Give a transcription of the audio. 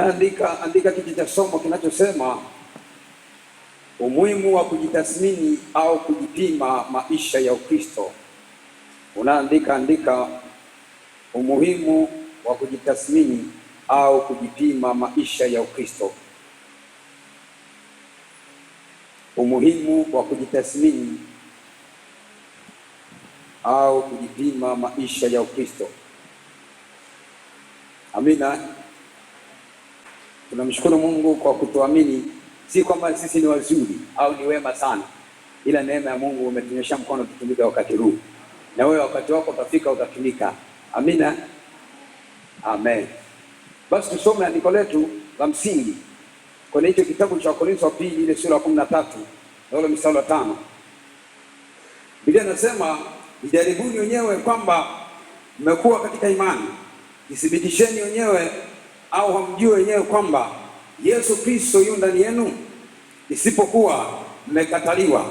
Andika kichwa cha somo kinachosema umuhimu wa kujitathmini au kujipima maisha ya Ukristo. Andika umuhimu wa kujitathmini au kujipima maisha ya Ukristo. Umuhimu wa kujitathmini au kujipima maisha ya Ukristo. Amina. Tunamshukuru Mungu kwa kutuamini, si kwamba sisi ni wazuri au ni wema sana, ila neema ya Mungu umetunyosha mkono tutumike wakati huu, na wewe wakati wako utafika, utatumika. Amina. Amen. Basi tusome andiko letu la msingi kwenye hicho kitabu cha Wakorintho wa pili, ile sura ya 13 na ule mstari wa 5. Biblia inasema, jijaribuni wenyewe kwamba mmekuwa katika imani, jithibitisheni wenyewe, au hamjui wenyewe kwamba Yesu Kristo yu ndani yenu, isipokuwa mmekataliwa.